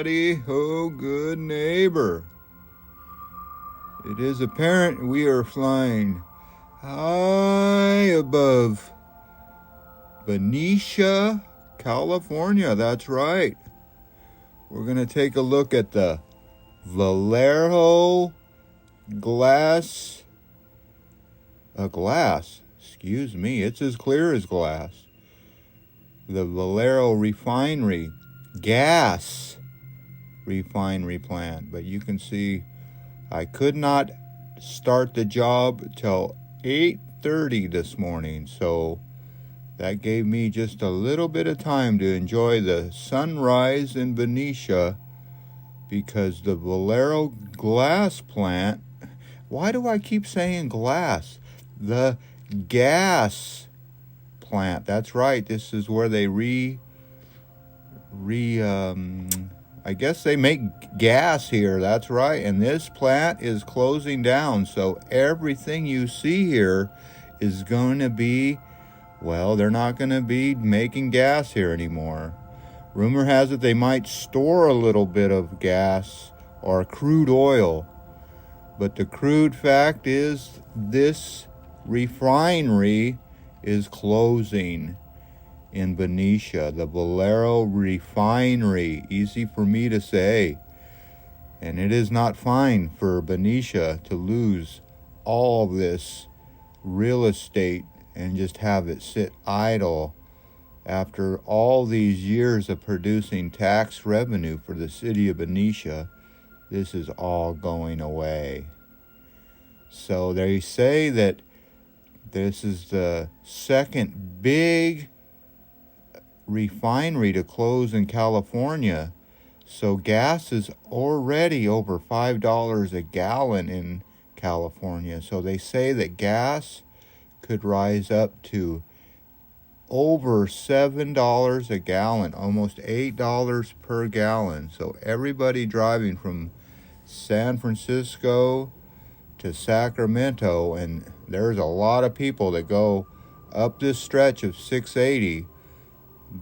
Howdy ho, good neighbor. It is apparent we are flying high above Benicia, California. That's right. We're going to take a look at the Valero glass. Excuse me. It's as clear as glass. The Valero refinery, gas refinery plant. But you can see I could not start the job till 8:30 this morning. So that gave me just a little bit of time to enjoy the sunrise in Benicia, because the Valero glass plant, why do I keep saying glass? The gas plant. That's right. This is where they I guess they make gas here. That's right. And this plant is closing down. So everything you see here is going to be, well, they're not going to be making gas here anymore. Rumor has it they might store a little bit of gas or crude oil. But the crude fact is this refinery is closing in Benicia. The Valero refinery. Easy for me to say. And it is not fine for Benicia to lose all this real estate and just have it sit idle after all these years of producing tax revenue for the city of Benicia. This is all going away. So they say that this is the second big refinery to close in California. So gas is already over $5 a gallon in California. So they say that gas could rise up to over $7 a gallon, almost $8 per gallon. So everybody driving from San Francisco to Sacramento, and there's a lot of people that go up this stretch of 680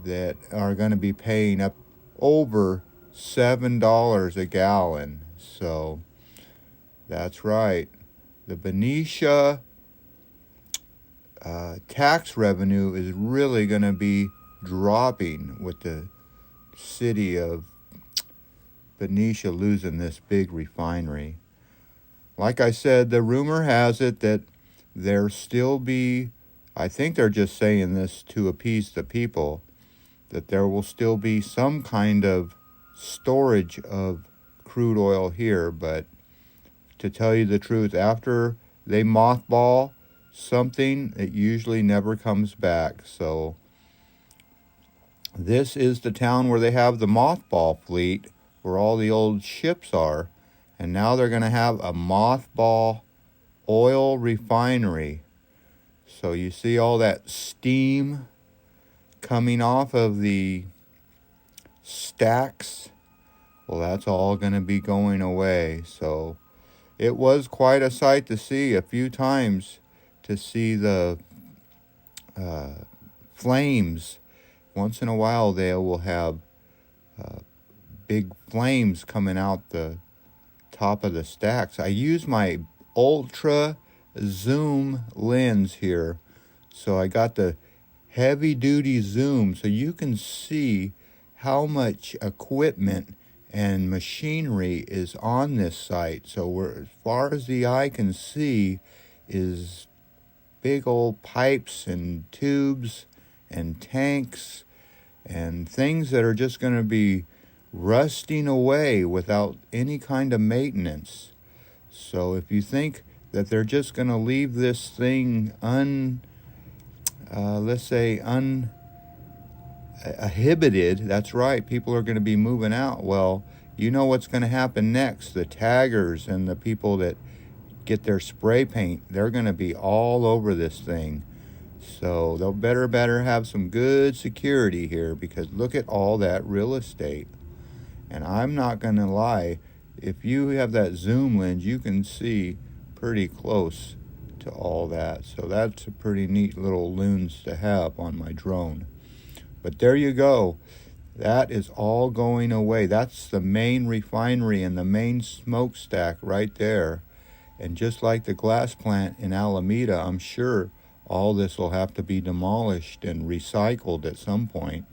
that are going to be paying up over $7 a gallon. So that's right. The Benicia tax revenue is really going to be dropping with the city of Benicia losing this big refinery. Like I said, the rumor has it that there still be, I think they're just saying this to appease the people, that there will still be some kind of storage of crude oil here. But to tell you the truth, after they mothball something, it usually never comes back. So this is the town where they have the mothball fleet, where all the old ships are. And now they're going to have a mothball oil refinery. So you see all that steam coming off of the stacks. Well, that's all going to be going away. So it was quite a sight to see a few times, to see the flames. Once in a while they will have big flames coming out the top of the stacks. I use my ultra zoom lens here, so I got the heavy duty zoom, so you can see how much equipment and machinery is on this site. So as far as the eye can see is big old pipes and tubes and tanks and things that are just going to be rusting away without any kind of maintenance. So if you think that they're just going to leave this thing uninhibited, that's right, people are going to be moving out. Well, you know what's going to happen next. The taggers and the people that get their spray paint, they're going to be all over this thing. So they'll better have some good security here, because look at all that real estate. And I'm not going to lie, if you have that zoom lens, you can see pretty close to all that. So that's a pretty neat little lens to have on my drone. But there you go. That is all going away. That's the main refinery and the main smokestack right there. And just like the glass plant in Alameda, I'm sure all this will have to be demolished and recycled at some point.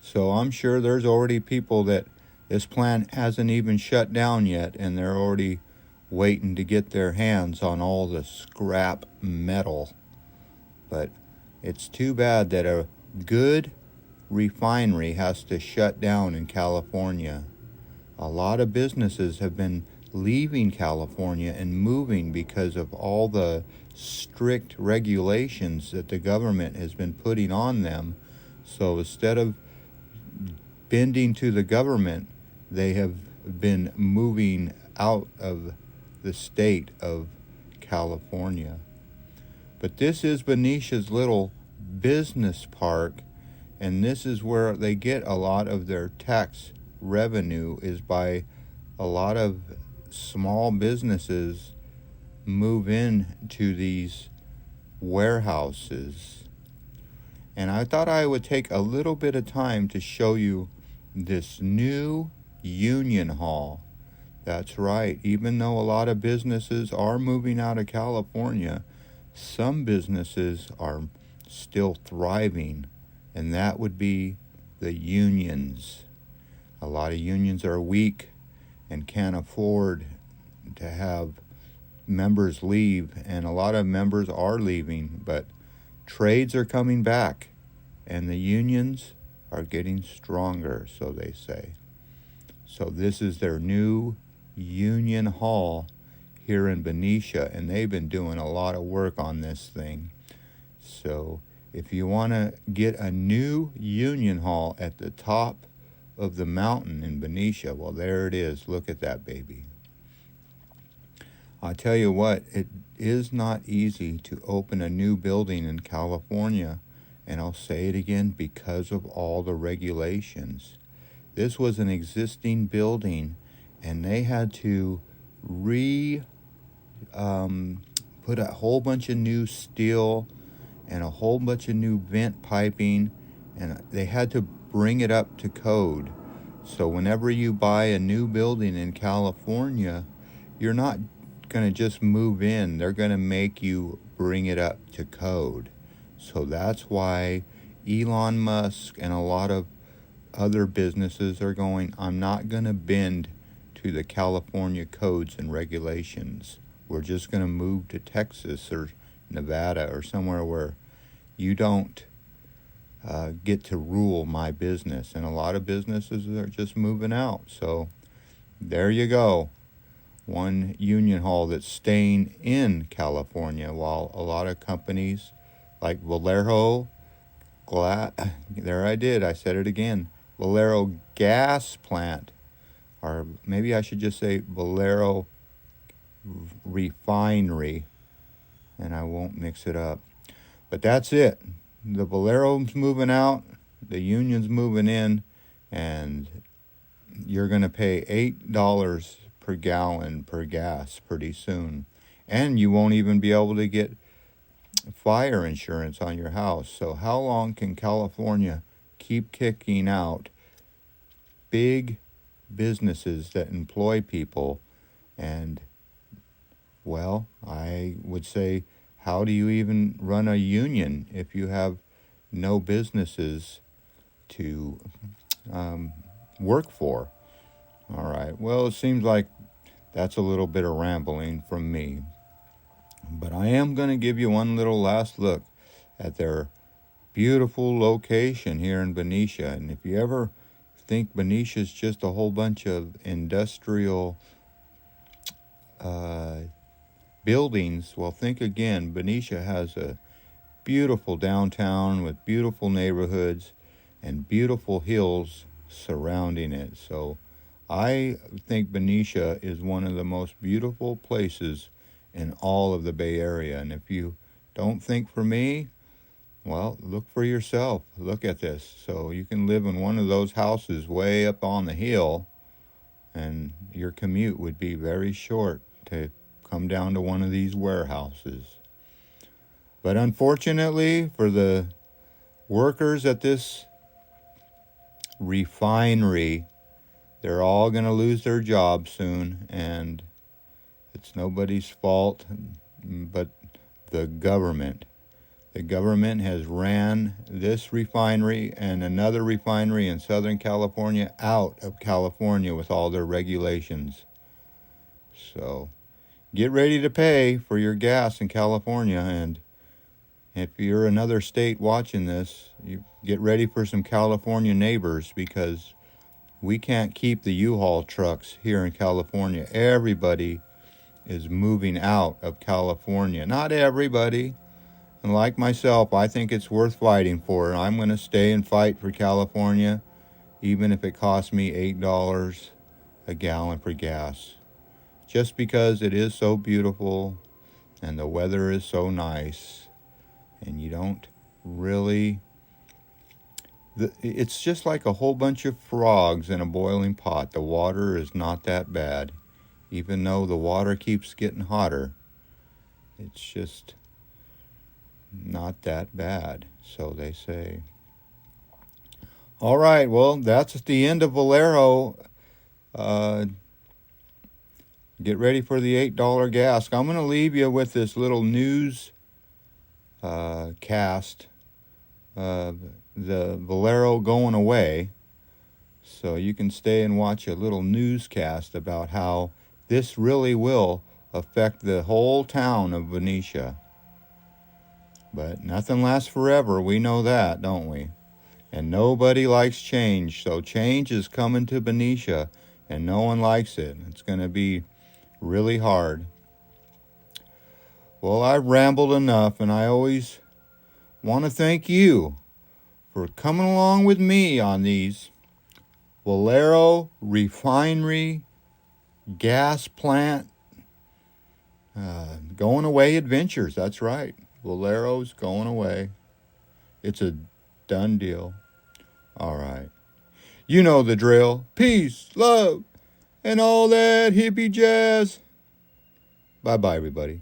So I'm sure there's already people that this plant hasn't even shut down yet, and they're already waiting to get their hands on all the scrap metal. But it's too bad that a good refinery has to shut down in California. A lot of businesses have been leaving California and moving because of all the strict regulations that the government has been putting on them. So instead of bending to the government, they have been moving out of the state of California. But this is Benicia's little business park, and this is where they get a lot of their tax revenue, is by a lot of small businesses move in to these warehouses. And I thought I would take a little bit of time to show you this new Union Hall. That's right, even though a lot of businesses are moving out of California, some businesses are still thriving, and that would be the unions. A lot of unions are weak and can't afford to have members leave, and a lot of members are leaving, but trades are coming back, and the unions are getting stronger, so they say. So this is their new Union Hall here in Benicia, and they've been doing a lot of work on this thing. So if you want to get a new Union Hall at the top of the mountain in Benicia, well, there it is. Look at that baby. I tell you what, it is not easy to open a new building in California, and I'll say it again, because of all the regulations. This was an existing building, and they had to put a whole bunch of new steel and a whole bunch of new vent piping, and they had to bring it up to code. So whenever you buy a new building in California, you're not going to just move in. They're going to make you bring it up to code. So that's why Elon Musk and a lot of other businesses are going, I'm not going to bend to the California codes and regulations. We're just going to move to Texas or Nevada or somewhere where you don't get to rule my business. And a lot of businesses are just moving out. So there you go. One Union Hall that's staying in California, while a lot of companies like Valero, I said it again, Valero gas plant, or maybe I should just say Valero refinery, and I won't mix it up. But that's it. The Valero's moving out, the Union's moving in, and you're going to pay $8 per gallon per gas pretty soon. And you won't even be able to get fire insurance on your house. So how long can California keep kicking out big businesses that employ people? And, well, I would say, how do you even run a union if you have no businesses to work for? All right, well, it seems like that's a little bit of rambling from me. But I am going to give you one little last look at their beautiful location here in Benicia. And if you ever think Benicia is just a whole bunch of industrial buildings, well, think again. Benicia has a beautiful downtown with beautiful neighborhoods and beautiful hills surrounding it. So I think Benicia is one of the most beautiful places in all of the Bay Area. And if you don't think for me, well, look for yourself. Look at this. So you can live in one of those houses way up on the hill, and your commute would be very short to come down to one of these warehouses. But unfortunately for the workers at this refinery. They're all going to lose their jobs soon, and it's nobody's fault but the government. The government has ran this refinery and another refinery in Southern California out of California with all their regulations. So get ready to pay for your gas in California, and if you're another state watching this, you get ready for some California neighbors, because we can't keep the U-Haul trucks here in California. Everybody is moving out of California. Not everybody. And like myself, I think it's worth fighting for. I'm going to stay and fight for California, even if it costs me $8 a gallon for gas. Just because it is so beautiful and the weather is so nice, and you don't really... It's just like a whole bunch of frogs in a boiling pot. The water is not that bad. Even though the water keeps getting hotter, it's just not that bad, so they say. All right, well, that's the end of Valero. Get ready for the $8 gas. I'm going to leave you with this little news cast of the Valero going away, so you can stay and watch a little newscast about how this really will affect the whole town of Benicia. But nothing lasts forever. We know that, don't we? And nobody likes change. So change is coming to Benicia, and no one likes it. It's going to be really hard. Well, I've rambled enough, and I always want to thank you for coming along with me on these Valero refinery gas plant going away adventures. That's right. Valero's going away. It's a done deal. All right. You know the drill. Peace, love, and all that hippie jazz. Bye-bye, everybody.